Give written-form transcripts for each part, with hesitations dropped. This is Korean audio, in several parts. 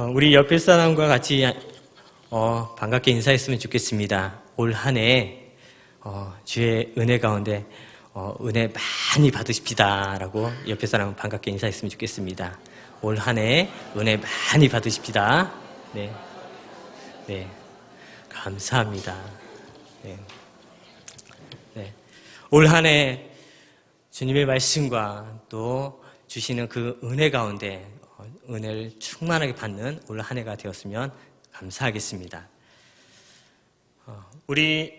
우리 옆에 사람과 같이 반갑게 인사했으면 좋겠습니다. 올 한 해 주의 은혜 가운데 은혜 많이 받으십시다 라고 옆에 사람 반갑게 인사했으면 좋겠습니다. 올 한 해 은혜 많이 받으십시다. 네, 네, 감사합니다. 네, 네. 올 한 해 주님의 말씀과 또 주시는 그 은혜 가운데 은혜를 충만하게 받는 올 한 해가 되었으면 감사하겠습니다. 우리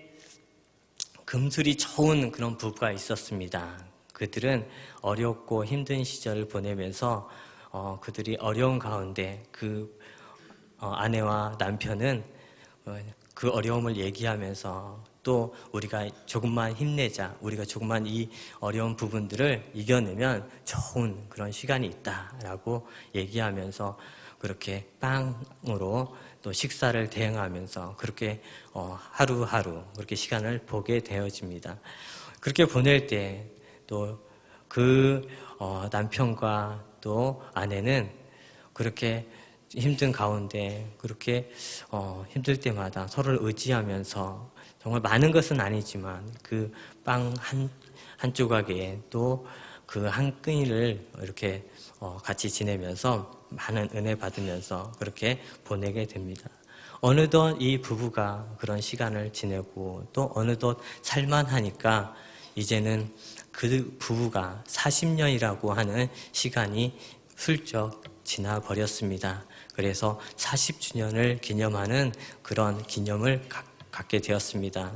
금술이 좋은 그런 부부가 있었습니다. 그들은 어렵고 힘든 시절을 보내면서 그들이 어려운 가운데 그 아내와 남편은 그 어려움을 얘기하면서 또 우리가 조금만 힘내자, 우리가 조금만 이 어려운 부분들을 이겨내면 좋은 그런 시간이 있다라고 얘기하면서 그렇게 빵으로 또 식사를 대행하면서 그렇게 하루하루 그렇게 시간을 보게 되어집니다. 그렇게 보낼 때 또 그 남편과 또 아내는 그렇게 힘든 가운데 그렇게 힘들 때마다 서로를 의지하면서 정말 많은 것은 아니지만 그 빵 한 조각에 또 그 한 끈을 이렇게 같이 지내면서 많은 은혜 받으면서 그렇게 보내게 됩니다. 어느덧 이 부부가 그런 시간을 지내고 또 어느덧 살만하니까 이제는 그 부부가 40년이라고 하는 시간이 훌쩍 지나버렸습니다. 그래서 40주년을 기념하는 그런 기념을 갖게 되었습니다.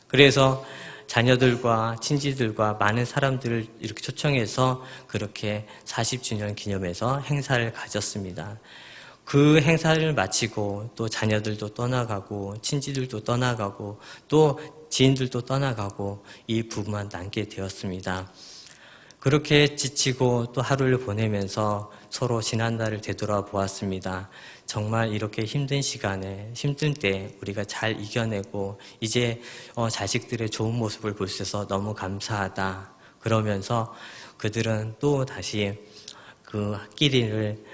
그래서 자녀들과 친지들과 많은 사람들을 이렇게 초청해서 그렇게 40주년 기념해서 행사를 가졌습니다. 그 행사를 마치고 또 자녀들도 떠나가고 친지들도 떠나가고 또 지인들도 떠나가고 이 부부만 남게 되었습니다. 그렇게 지치고 또 하루를 보내면서 서로 지난날을 되돌아보았습니다. 정말 이렇게 힘든 시간에 힘든 때 우리가 잘 이겨내고 이제 자식들의 좋은 모습을 볼 수 있어서 너무 감사하다. 그러면서 그들은 또 다시 그 끼니를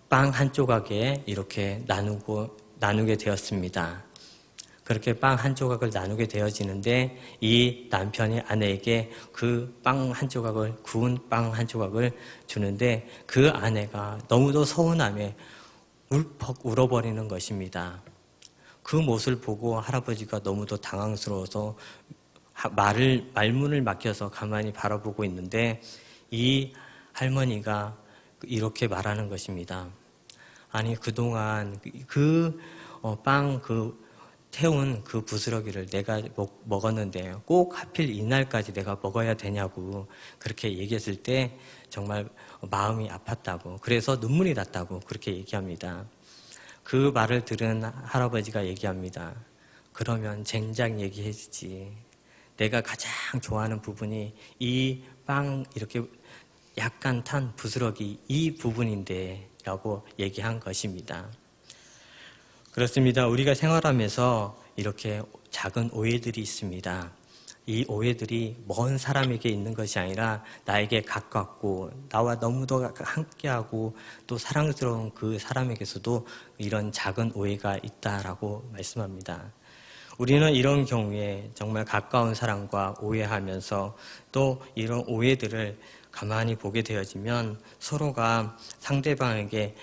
빵 한 조각에 이렇게 나누게 되었습니다. 그렇게 빵 한 조각을 나누게 되어지는데 이 남편이 아내에게 그 빵 한 조각을 구운 빵 한 조각을 주는데 그 아내가 너무도 서운함에 울컥 울어버리는 것입니다. 그 모습을 보고 할아버지가 너무도 당황스러워서 말문을 막혀서 가만히 바라보고 있는데 이 할머니가 이렇게 말하는 것입니다. 아니 그동안 태운 그 부스러기를 내가 먹었는데 꼭 하필 이날까지 내가 먹어야 되냐고 그렇게 얘기했을 때 정말 마음이 아팠다고 그래서 눈물이 났다고 그렇게 얘기합니다. 그 말을 들은 할아버지가 얘기합니다. 그러면 젠장 얘기해주지. 내가 가장 좋아하는 부분이 이 빵 이렇게 약간 탄 부스러기 이 부분인데 라고 얘기한 것입니다. 그렇습니다. 우리가 생활하면서 이렇게 작은 오해들이 있습니다. 이 오해들이 먼 사람에게 있는 것이 아니라 나에게 가깝고 나와 너무도 함께하고 또 사랑스러운 그 사람에게서도 이런 작은 오해가 있다라고 말씀합니다. 우리는 이런 경우에 정말 가까운 사람과 오해하면서 또 이런 오해들을 가만히 보게 되어지면 서로가 상대방에게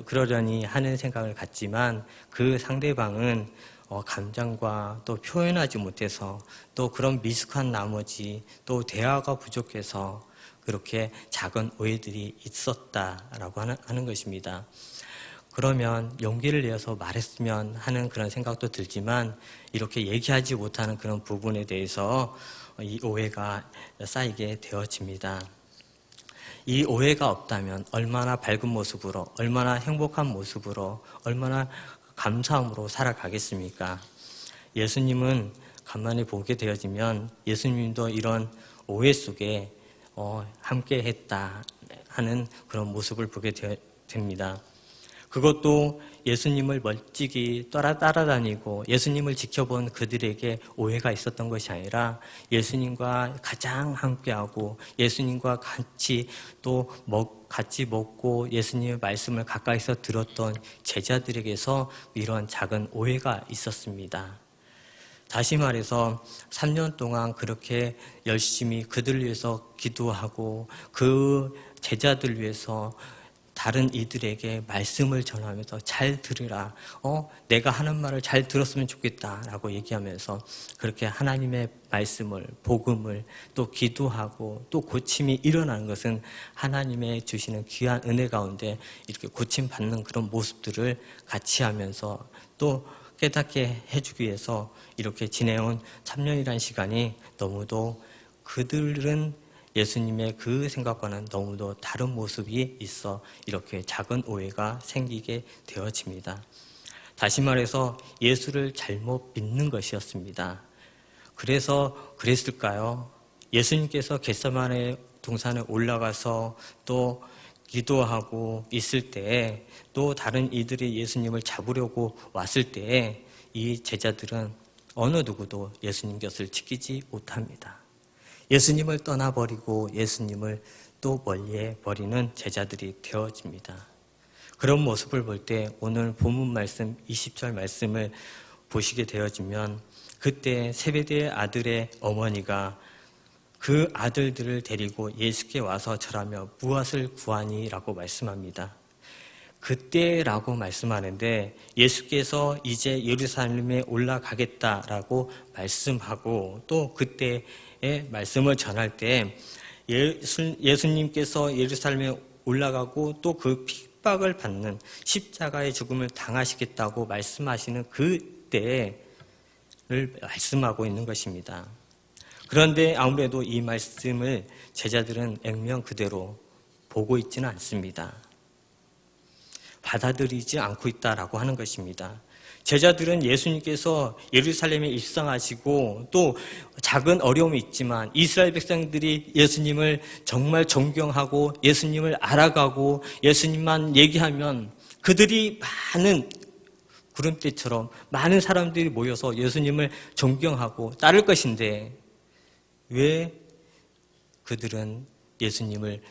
그러려니 하는 생각을 갖지만 그 상대방은 감정과 또 표현하지 못해서 또 그런 미숙한 나머지 또 대화가 부족해서 그렇게 작은 오해들이 있었다라고 하는 것입니다. 그러면 용기를 내어서 말했으면 하는 그런 생각도 들지만 이렇게 얘기하지 못하는 그런 부분에 대해서 이 오해가 쌓이게 되어집니다. 이 오해가 없다면 얼마나 밝은 모습으로, 얼마나 행복한 모습으로, 얼마나 감사함으로 살아가겠습니까? 예수님은 가만히 보게 되어지면 예수님도 이런 오해 속에 함께 했다 하는 그런 모습을 보게 됩니다. 그것도 예수님을 멀찍이 따라다니고 예수님을 지켜본 그들에게 오해가 있었던 것이 아니라 예수님과 가장 함께하고 예수님과 같이 같이 먹고 예수님의 말씀을 가까이서 들었던 제자들에게서 이런 작은 오해가 있었습니다. 다시 말해서 3년 동안 그렇게 열심히 그들 위해서 기도하고 그 제자들 위해서 다른 이들에게 말씀을 전하면서 잘 들으라. 내가 하는 말을 잘 들었으면 좋겠다라고 얘기하면서 그렇게 하나님의 말씀을, 복음을 또 기도하고 또 고침이 일어나는 것은 하나님의 주시는 귀한 은혜 가운데 이렇게 고침받는 그런 모습들을 같이 하면서 또 깨닫게 해주기 위해서 이렇게 지내온 3년이라는 시간이 너무도 그들은 예수님의 그 생각과는 너무도 다른 모습이 있어 이렇게 작은 오해가 생기게 되어집니다. 다시 말해서 예수를 잘못 믿는 것이었습니다. 그래서 그랬을까요? 예수님께서 겟세마네 동산에 올라가서 또 기도하고 있을 때에 또 다른 이들이 예수님을 잡으려고 왔을 때에 이 제자들은 어느 누구도 예수님 곁을 지키지 못합니다. 예수님을 떠나버리고 예수님을 또 멀리해 버리는 제자들이 되어집니다. 그런 모습을 볼 때 오늘 본문 말씀 20절 말씀을 보시게 되어지면 그때 세베대의 아들의 어머니가 그 아들들을 데리고 예수께 와서 절하며 무엇을 구하니? 라고 말씀합니다. 그때라고 말씀하는데 예수께서 이제 예루살렘에 올라가겠다라고 말씀하고 또 그때의 말씀을 전할 때 예수님께서 예루살렘에 올라가고 또 그 핍박을 받는 십자가의 죽음을 당하시겠다고 말씀하시는 그때를 말씀하고 있는 것입니다. 그런데 아무래도 이 말씀을 제자들은 액면 그대로 보고 있지는 않습니다. 받아들이지 않고 있다라고 하는 것입니다. 제자들은 예수님께서 예루살렘에 입성하시고 또 작은 어려움이 있지만 이스라엘 백성들이 예수님을 정말 존경하고 예수님을 알아가고 예수님만 얘기하면 그들이 많은 구름대처럼 많은 사람들이 모여서 예수님을 존경하고 따를 것인데 왜 그들은 예수님을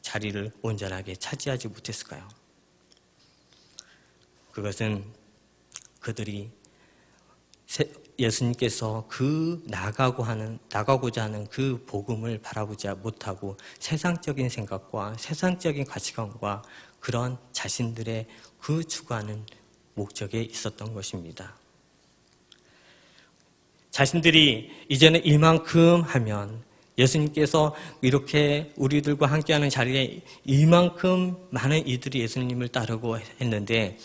자리를 온전하게 차지하지 못했을까요? 그것은 그들이 예수님께서 나가고자 하는 그 복음을 바라보지 못하고 세상적인 생각과 세상적인 가치관과 그런 자신들의 그 추구하는 목적에 있었던 것입니다. 자신들이 이제는 이만큼 하면 예수님께서 이렇게 우리들과 함께하는 자리에 이만큼 많은 이들이 예수님을 따르고 했는데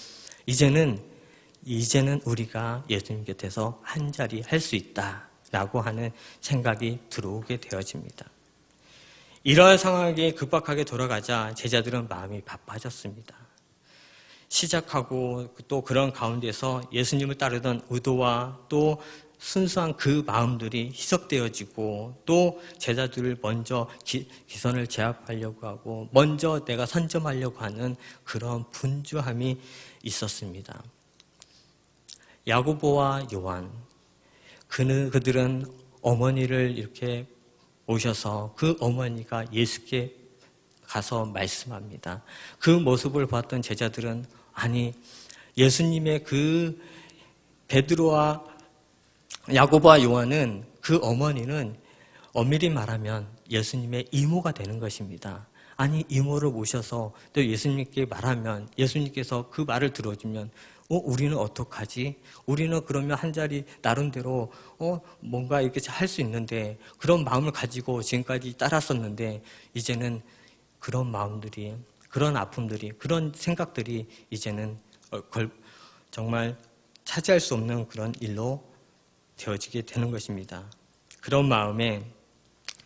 이제는 우리가 예수님 곁에서 한 자리 할 수 있다라고 하는 생각이 들어오게 되어집니다. 이러한 상황에 급박하게 돌아가자 제자들은 마음이 바빠졌습니다. 시작하고 또 그런 가운데서 예수님을 따르던 의도와 또 순수한 그 마음들이 희석되어지고 또 제자들을 먼저 기선을 제압하려고 하고 먼저 내가 선점하려고 하는 그런 분주함이 있었습니다. 야고보와 요한 그들은 어머니를 이렇게 오셔서 그 어머니가 예수께 가서 말씀합니다. 그 모습을 봤던 제자들은 아니 예수님의 그 베드로와 야고보와 요한은 그 어머니는 엄밀히 말하면 예수님의 이모가 되는 것입니다. 아니 이모를 모셔서 또 예수님께 말하면 예수님께서 그 말을 들어주면 우리는 어떡하지? 우리는 그러면 한 자리 나름대로 뭔가 이렇게 할 수 있는데 그런 마음을 가지고 지금까지 따랐었는데 이제는 그런 마음들이 그런 아픔들이 그런 생각들이 이제는 정말 차지할 수 없는 그런 일로 되어지게 되는 것입니다. 그런 마음에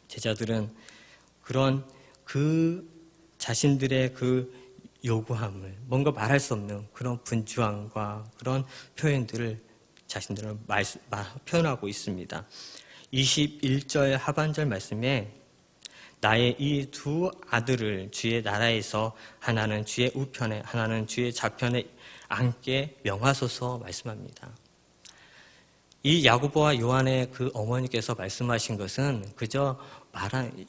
제자들은 그런 그 자신들의 그 요구함을 뭔가 말할 수 없는 그런 분주함과 그런 표현들을 자신들은 표현하고 있습니다. 21절 하반절 말씀에 나의 이 두 아들을 주의 나라에서 하나는 주의 우편에 하나는 주의 좌편에 앉게 명하소서 말씀합니다. 이 야고보와 요한의 그 어머니께서 말씀하신 것은 그저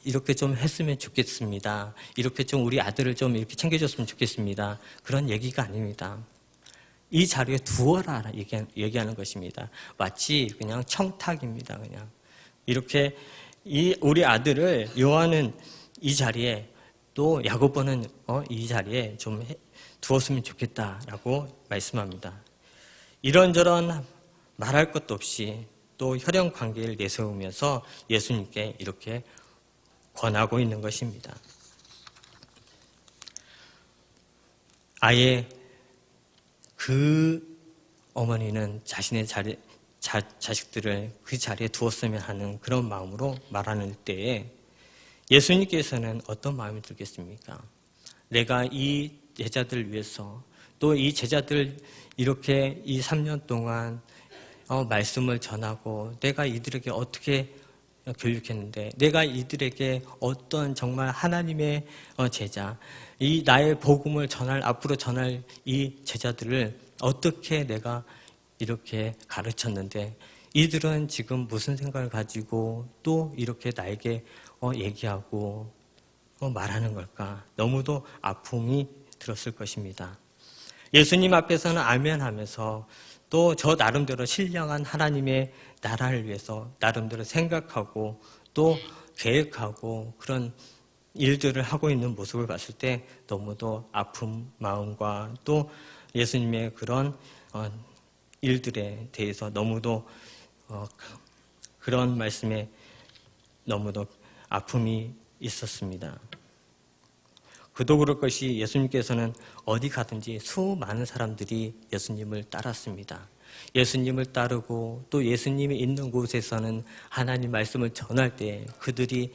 이렇게 좀 했으면 좋겠습니다. 이렇게 좀 우리 아들을 좀 이렇게 챙겨줬으면 좋겠습니다. 그런 얘기가 아닙니다. 이 자리에 두어라 얘기하는 것입니다. 마치 그냥 청탁입니다. 그냥 이렇게 우리 아들을 요한은 이 자리에 또 야고보는 이 자리에 좀 두었으면 좋겠다라고 말씀합니다. 이런저런 말할 것도 없이 또 혈연 관계를 내세우면서 예수님께 이렇게 권하고 있는 것입니다. 아예 그 어머니는 자신의 자식들을 그 자리에 두었으면 하는 그런 마음으로 말하는 때에 예수님께서는 어떤 마음이 들겠습니까? 내가 이 제자들을 위해서 또 이 제자들 이렇게 이 3년 동안 말씀을 전하고 내가 이들에게 어떻게 교육했는데 내가 이들에게 어떤 정말 하나님의 제자 이 나의 복음을 앞으로 전할 이 제자들을 어떻게 내가 이렇게 가르쳤는데 이들은 지금 무슨 생각을 가지고 또 이렇게 나에게 얘기하고 말하는 걸까? 너무도 아픔이 들었을 것입니다. 예수님 앞에서는 아멘하면서 또 저 나름대로 신령한 하나님의 나라를 위해서 나름대로 생각하고 또 계획하고 그런 일들을 하고 있는 모습을 봤을 때 너무도 아픈 마음과 또 예수님의 그런 일들에 대해서 너무도 그런 말씀에 너무도 아픔이 있었습니다. 그도 그럴 것이 예수님께서는 어디 가든지 수많은 사람들이 예수님을 따랐습니다. 예수님을 따르고 또 예수님이 있는 곳에서는 하나님 말씀을 전할 때 그들이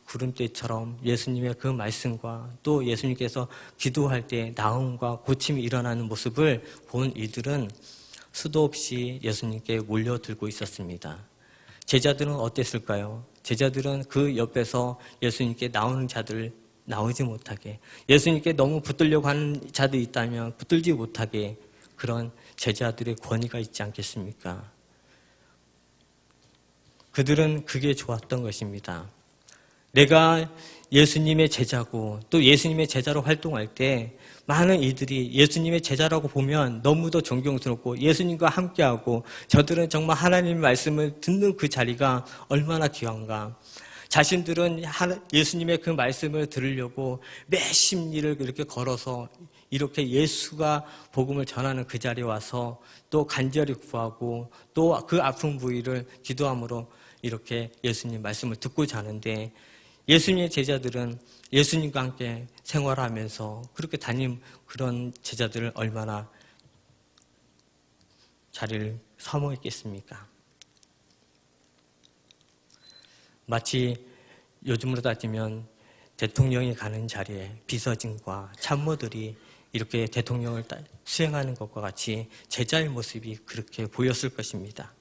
구름대처럼 예수님의 그 말씀과 또 예수님께서 기도할 때 나음과 고침이 일어나는 모습을 본 이들은 수도 없이 예수님께 몰려들고 있었습니다. 제자들은 어땠을까요? 제자들은 그 옆에서 예수님께 나오는 자들을 나오지 못하게 예수님께 너무 붙들려고 하는 자들이 있다면 붙들지 못하게 그런 제자들의 권위가 있지 않겠습니까? 그들은 그게 좋았던 것입니다. 내가 예수님의 제자고 또 예수님의 제자로 활동할 때 많은 이들이 예수님의 제자라고 보면 너무도 존경스럽고 예수님과 함께하고 저들은 정말 하나님의 말씀을 듣는 그 자리가 얼마나 귀한가. 자신들은 예수님의 그 말씀을 들으려고 몇십 리를 이렇게 걸어서 이렇게 예수가 복음을 전하는 그 자리에 와서 또 간절히 구하고 또 그 아픈 부위를 기도함으로 이렇게 예수님 말씀을 듣고자 하는데 예수님의 제자들은 예수님과 함께 생활하면서 그렇게 다닌 그런 제자들을 얼마나 자리를 사모했겠습니까? 마치 요즘으로 따지면 대통령이 가는 자리에 비서진과 참모들이 이렇게 대통령을 수행하는 것과 같이 제자의 모습이 그렇게 보였을 것입니다.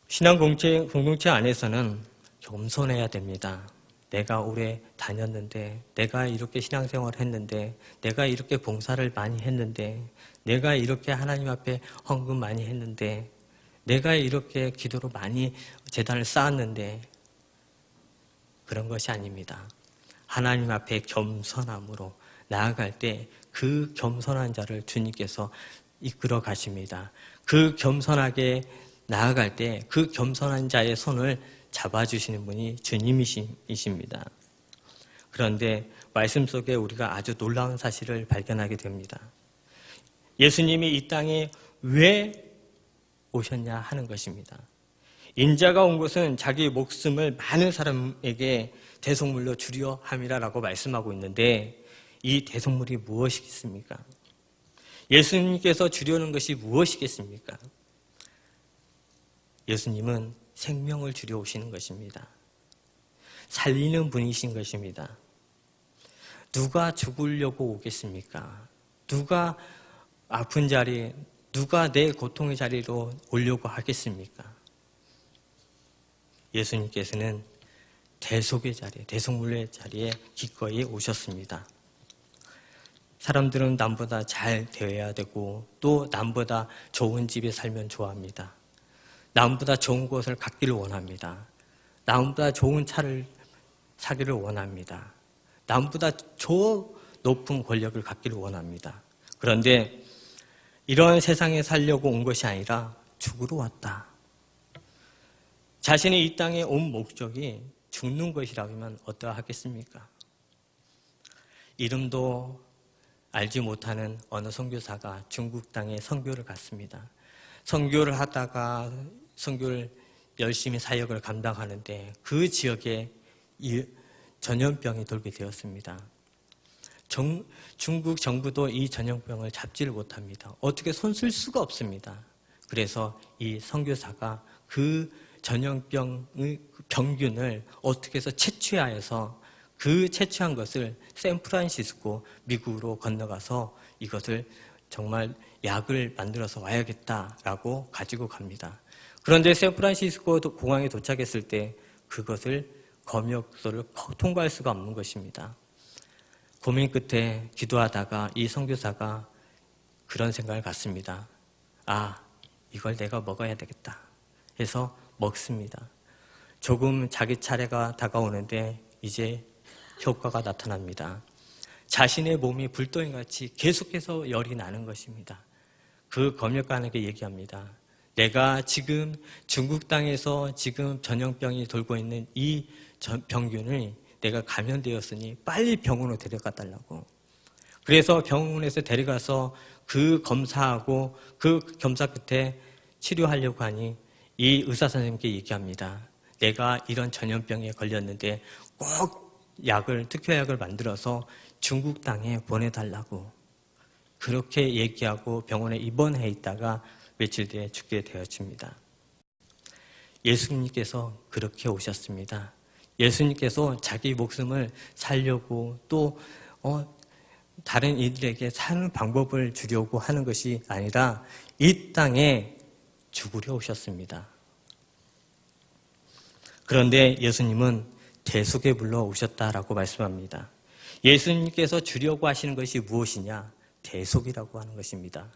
신앙 공동체 안에서는 겸손해야 됩니다. 내가 오래 다녔는데, 내가 이렇게 신앙생활을 했는데, 내가 이렇게 봉사를 많이 했는데, 내가 이렇게 하나님 앞에 헌금 많이 했는데, 내가 이렇게 기도로 많이 재단을 쌓았는데 그런 것이 아닙니다. 하나님 앞에 겸손함으로 나아갈 때 그 겸손한 자를 주님께서 이끌어 가십니다. 그 겸손하게 나아갈 때 그 겸손한 자의 손을 잡아주시는 분이 주님이십니다. 그런데 말씀 속에 우리가 아주 놀라운 사실을 발견하게 됩니다. 예수님이 이 땅에 왜 오셨냐 하는 것입니다. 인자가 온 것은 자기 목숨을 많은 사람에게 대속물로 주려 함이라라고 말씀하고 있는데 이 대속물이 무엇이겠습니까? 예수님께서 주려는 것이 무엇이겠습니까? 예수님은 생명을 주려 오시는 것입니다. 살리는 분이신 것입니다. 누가 죽으려고 오겠습니까? 누가 아픈 자리에 누가 내 고통의 자리로 오려고 하겠습니까? 예수님께서는 대속의 자리에, 대속물의 자리에 기꺼이 오셨습니다. 사람들은 남보다 잘 되어야 되고 또 남보다 좋은 집에 살면 좋아합니다. 남보다 좋은 곳을 갖기를 원합니다. 남보다 좋은 차를 사기를 원합니다. 남보다 저 높은 권력을 갖기를 원합니다. 그런데 이런 세상에 살려고 온 것이 아니라 죽으러 왔다. 자신이 이 땅에 온 목적이 죽는 것이라면 어떠하겠습니까? 이름도 알지 못하는 어느 선교사가 중국 땅에 선교를 갔습니다. 선교를 하다가 선교를 열심히 사역을 감당하는데 그 지역에 전염병이 돌게 되었습니다. 중국 정부도 이 전염병을 잡지를 못합니다. 어떻게 손쓸 수가 없습니다. 그래서 이 선교사가 그 전염병의 병균을 어떻게 해서 채취하여서 그 채취한 것을 샌프란시스코 미국으로 건너가서 이것을 정말 약을 만들어서 와야겠다라고 가지고 갑니다. 그런데 샌프란시스코 공항에 도착했을 때 그것을 검역소를 통과할 수가 없는 것입니다. 고민 끝에 기도하다가 이 선교사가 그런 생각을 갖습니다. 아, 이걸 내가 먹어야 되겠다 해서 먹습니다. 조금 자기 차례가 다가오는데 이제 효과가 나타납니다. 자신의 몸이 불덩이같이 계속해서 열이 나는 것입니다. 그 검역관에게 얘기합니다. 내가 지금 중국 땅에서 지금 전염병이 돌고 있는 이 병균을 내가 감염되었으니 빨리 병원으로 데려가 달라고. 그래서 병원에서 데려가서 그 검사하고 그 검사 끝에 치료하려고 하니 이 의사 선생님께 얘기합니다. 내가 이런 전염병에 걸렸는데 꼭 특효약을 만들어서 중국 땅에 보내달라고. 그렇게 얘기하고 병원에 입원해 있다가 며칠 뒤에 죽게 되어집니다. 예수님께서 그렇게 오셨습니다. 예수님께서 자기 목숨을 살려고 또 다른 이들에게 사는 방법을 주려고 하는 것이 아니라 이 땅에 죽으려 오셨습니다. 그런데 예수님은 대속에 불러오셨다라고 말씀합니다. 예수님께서 주려고 하시는 것이 무엇이냐? 대속이라고 하는 것입니다.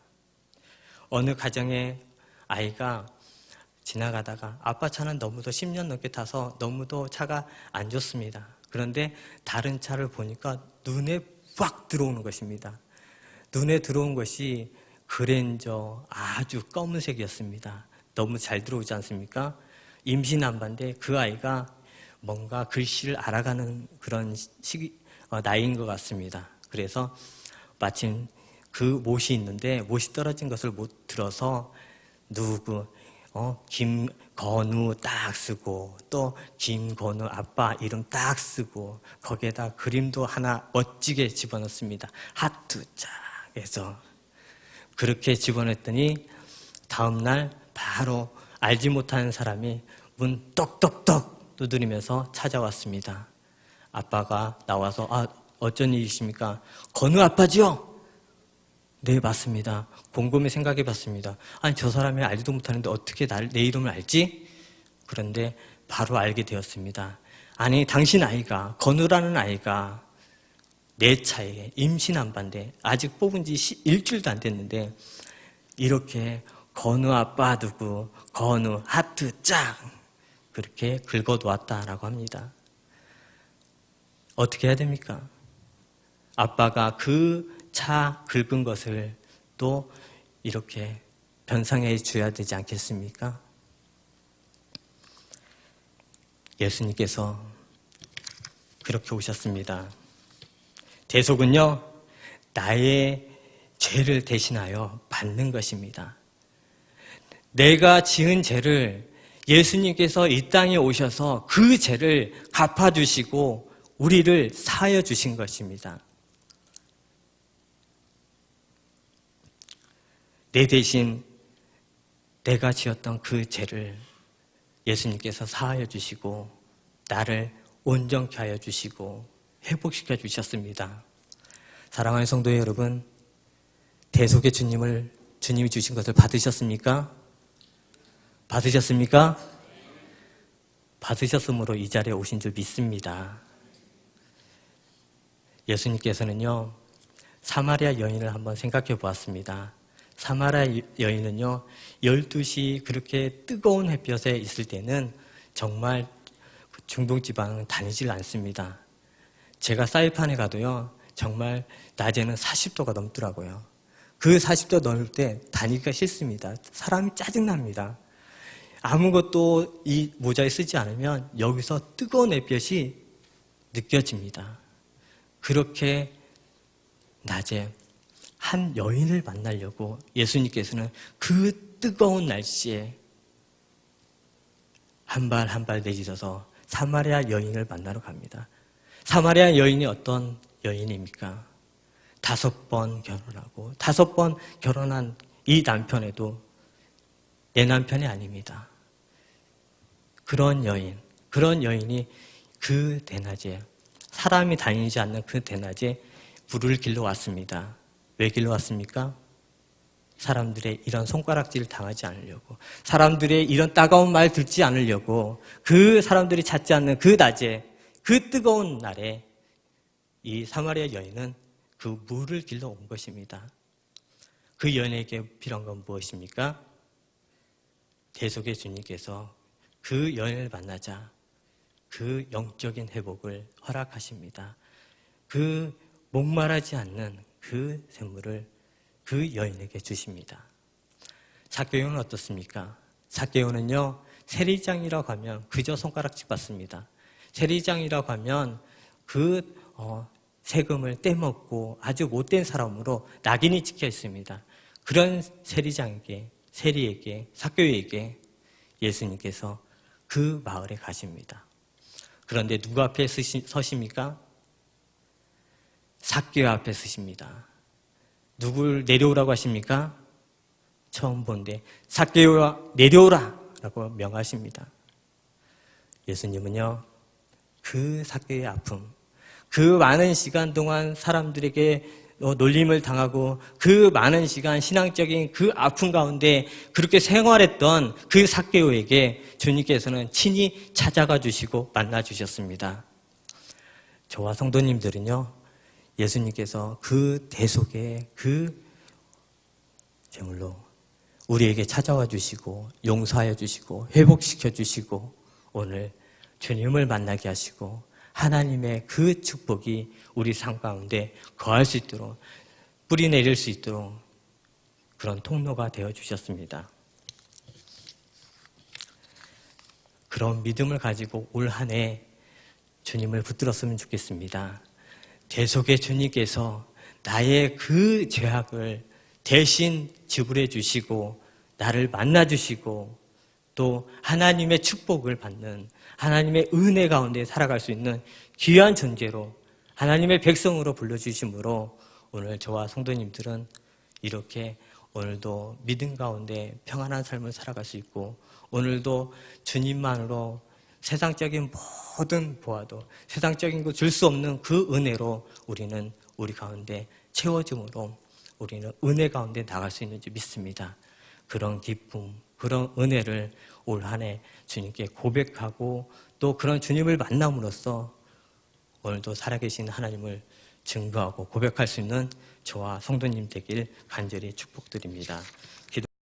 어느 가정에 아이가 지나가다가 아빠 차는 너무도 10년 넘게 타서 너무도 차가 안 좋습니다. 그런데 다른 차를 보니까 눈에 확 들어오는 것입니다. 눈에 들어온 것이 그랜저 아주 검은색이었습니다. 너무 잘 들어오지 않습니까? 임신한반데 그 아이가 뭔가 글씨를 알아가는 그런 나이인 것 같습니다. 그래서 마침 그 못이 있는데 못이 떨어진 것을 못 들어서 김건우 딱 쓰고 또 김건우 아빠 이름 딱 쓰고 거기에다 그림도 하나 멋지게 집어넣습니다. 하트 쫙 해서 그렇게 집어넣었더니 다음날 바로 알지 못하는 사람이 문 똑똑똑 두드리면서 찾아왔습니다. 아빠가 나와서 어쩐 일이십니까? 건우 아빠지요? 네, 맞습니다. 곰곰이 생각해 봤습니다. 아니, 저 사람이 알지도 못하는데 어떻게 내 이름을 알지? 그런데 바로 알게 되었습니다. 아니, 당신 아이가, 건우라는 아이가 내 차에 임신한 반데 아직 뽑은 지 일주일도 안 됐는데 이렇게 건우 아빠 누구, 건우 하트 짝 그렇게 긁어놓았다라고 합니다. 어떻게 해야 됩니까? 아빠가 그 차 긁은 것을 또 이렇게 변상해 줘야 되지 않겠습니까? 예수님께서 그렇게 오셨습니다. 대속은요, 나의 죄를 대신하여 받는 것입니다. 내가 지은 죄를 예수님께서 이 땅에 오셔서 그 죄를 갚아주시고 우리를 사하여 주신 것입니다. 내 대신 내가 지었던 그 죄를 예수님께서 사하여 주시고 나를 온전케 하여 주시고 회복시켜 주셨습니다. 사랑하는 성도 여러분, 대속의 주님이 주신 것을 받으셨습니까? 받으셨습니까? 받으셨으므로 이 자리에 오신 줄 믿습니다. 예수님께서는요, 사마리아 여인을 한번 생각해 보았습니다. 사마리아 여인은요, 12시 그렇게 뜨거운 햇볕에 있을 때는 정말 중동지방은 다니질 않습니다. 제가 사이판에 가도요, 정말 낮에는 40도가 넘더라고요. 그 40도 넘을 때 다니기가 싫습니다. 사람이 짜증납니다. 아무것도 이 모자에 쓰지 않으면 여기서 뜨거운 햇볕이 느껴집니다. 그렇게 낮에 한 여인을 만나려고 예수님께서는 그 뜨거운 날씨에 한 발 한 발 내딛어서 사마리아 여인을 만나러 갑니다. 사마리아 여인이 어떤 여인입니까? 5번 결혼하고 5번 결혼한 이 남편에도 내 남편이 아닙니다. 그런 여인이 그 대낮에, 사람이 다니지 않는 그 대낮에 불을 길러 왔습니다. 왜 길러 왔습니까? 사람들의 이런 손가락질을 당하지 않으려고, 사람들의 이런 따가운 말 듣지 않으려고, 그 사람들이 찾지 않는 그 낮에, 그 뜨거운 날에 이 사마리아 여인은 그 물을 길러 온 것입니다. 그 여인에게 필요한 건 무엇입니까? 대속의 주님께서 그 여인을 만나자 그 영적인 회복을 허락하십니다. 그 목마르지 않는 그 샘물을 그 여인에게 주십니다. 삭개오는 어떻습니까? 삭개오는요, 세리장이라고 하면 그저 손가락질 받습니다. 세리장이라고 하면 그 세금을 떼먹고 아주 못된 사람으로 낙인이 찍혀 있습니다. 그런 세리에게, 삭개오에게 예수님께서 그 마을에 가십니다. 그런데 누구 앞에 서십니까? 삭개오 앞에 서십니다. 누굴 내려오라고 하십니까? 처음 본데 삭개오야 내려오라 라고 명하십니다. 예수님은요, 그 삭개오의 아픔, 그 많은 시간 동안 사람들에게 놀림을 당하고 그 많은 시간 신앙적인 그 아픔 가운데 그렇게 생활했던 그 삭개오에게 주님께서는 친히 찾아가 주시고 만나 주셨습니다. 저와 성도님들은요, 예수님께서 그 대속의 그 제물로 우리에게 찾아와 주시고 용서하여 주시고 회복시켜 주시고 오늘 주님을 만나게 하시고 하나님의 그 축복이 우리 삶 가운데 거할 수 있도록, 뿌리 내릴 수 있도록 그런 통로가 되어 주셨습니다. 그런 믿음을 가지고 올 한 해 주님을 붙들었으면 좋겠습니다. 대속의 주님께서 나의 그 죄악을 대신 지불해 주시고 나를 만나 주시고 또 하나님의 축복을 받는, 하나님의 은혜 가운데 살아갈 수 있는 귀한 존재로 하나님의 백성으로 불러주심으로 오늘 저와 성도님들은 이렇게 오늘도 믿음 가운데 평안한 삶을 살아갈 수 있고 오늘도 주님만으로 세상적인 모든 보아도 세상적인 거 줄 수 없는 그 은혜로 우리는 우리 가운데 채워짐으로 우리는 은혜 가운데 나갈 수 있는지 믿습니다. 그런 기쁨, 그런 은혜를 올 한 해 주님께 고백하고 또 그런 주님을 만남으로써 오늘도 살아계신 하나님을 증거하고 고백할 수 있는 저와 성도님 되길 간절히 축복드립니다.